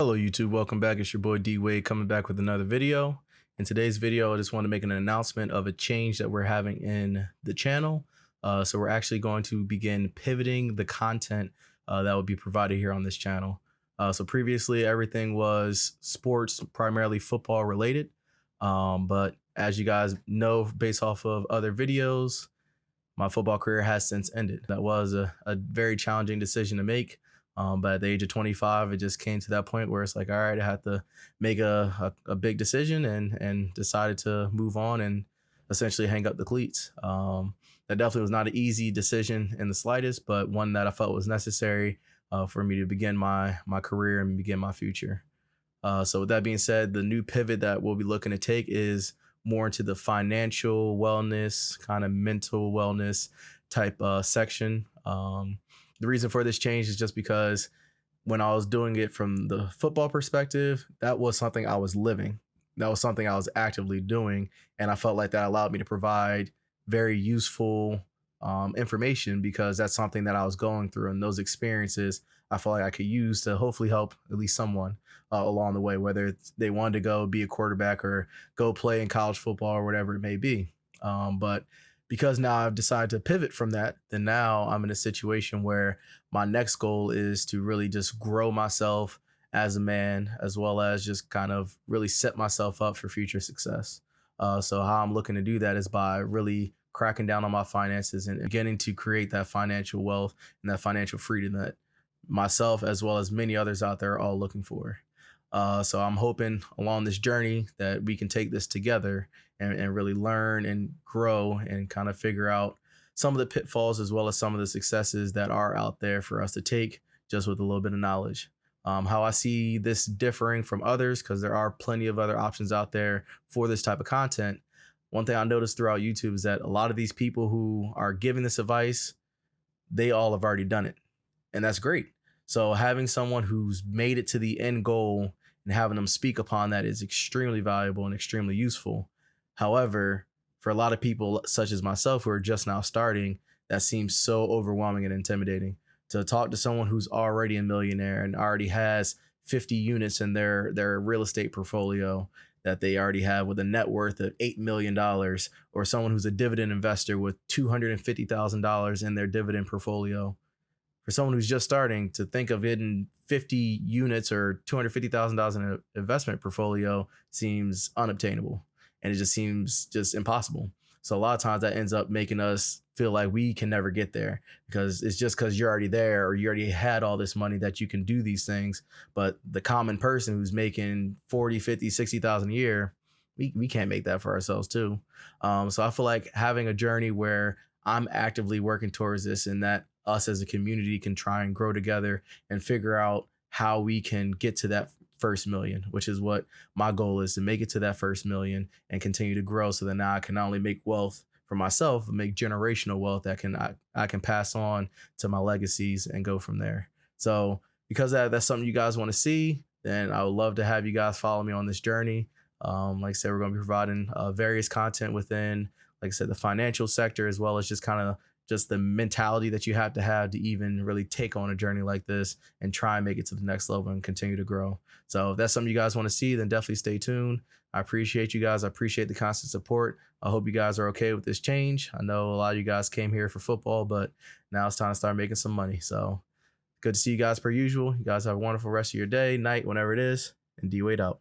Hello YouTube, welcome back. It's your boy D Wade coming back with another video. In today's video, I just want to make an announcement of a change that we're having in the channel. So we're actually going to begin pivoting the content that will be provided here on this channel. So previously everything was sports, primarily football related. But as you guys know, based off of other videos, my football career has since ended. That was a very challenging decision to make. But at the age of 25, it just came to that point where it's like, all right, I had to make a big decision and decided to move on and essentially hang up the cleats. That definitely was not an easy decision in the slightest, but one that I felt was necessary for me to begin my career and begin my future. So with that being said, the new pivot that we'll be looking to take is more into the financial wellness, kind of mental wellness type section. The reason for this change is just because when I was doing it from the football perspective, that was something I was living. That was something I was actively doing. And I felt like that allowed me to provide very useful information because that's something that I was going through. And those experiences, I felt like I could use to hopefully help at least someone along the way, whether they wanted to go be a quarterback or go play in college football or whatever it may be. But because now I've decided to pivot from that, then now I'm in a situation where my next goal is to really just grow myself as a man, as well as just kind of really set myself up for future success. So how I'm looking to do that is by really cracking down on my finances and beginning to create that financial wealth and that financial freedom that myself, as well as many others out there, are all looking for. So I'm hoping along this journey that we can take this together and really learn and grow and kind of figure out some of the pitfalls as well as some of the successes that are out there for us to take just with a little bit of knowledge. How I see this differing from others, because there are plenty of other options out there for this type of content. One thing I noticed throughout YouTube is that a lot of these people who are giving this advice, they all have already done it. And that's great. So having someone who's made it to the end goal and having them speak upon that is extremely valuable and extremely useful. However, for a lot of people such as myself who are just now starting, that seems so overwhelming and intimidating. To talk to someone who's already a millionaire and already has 50 units in their real estate portfolio that they already have with a net worth of $8 million, or someone who's a dividend investor with $250,000 in their dividend portfolio. For someone who's just starting, to think of it in 50 units or $250,000 in an investment portfolio seems unobtainable. And it just seems just impossible. So a lot of times that ends up making us feel like we can never get there because it's just because you're already there or you already had all this money that you can do these things. But the common person who's making 40, 50, 60,000 a year, we can't make that for ourselves too. So I feel like having a journey where I'm actively working towards this and that us as a community can try and grow together and figure out how we can get to that first million, which is what my goal is, to make it to that first million and continue to grow so that now I can not only make wealth for myself, but make generational wealth that I can pass on to my legacies and go from there. So because that's something you guys want to see, then I would love to have you guys follow me on this journey. Like I said, we're going to be providing various content within, like I said, the financial sector, as well as just kind of just the mentality that you have to even really take on a journey like this and try and make it to the next level and continue to grow. So if that's something you guys want to see, then definitely stay tuned. I appreciate you guys. I appreciate the constant support. I hope you guys are okay with this change. I know a lot of you guys came here for football, but now it's time to start making some money. So good to see you guys per usual. You guys have a wonderful rest of your day, night, whenever it is, and D Wade out.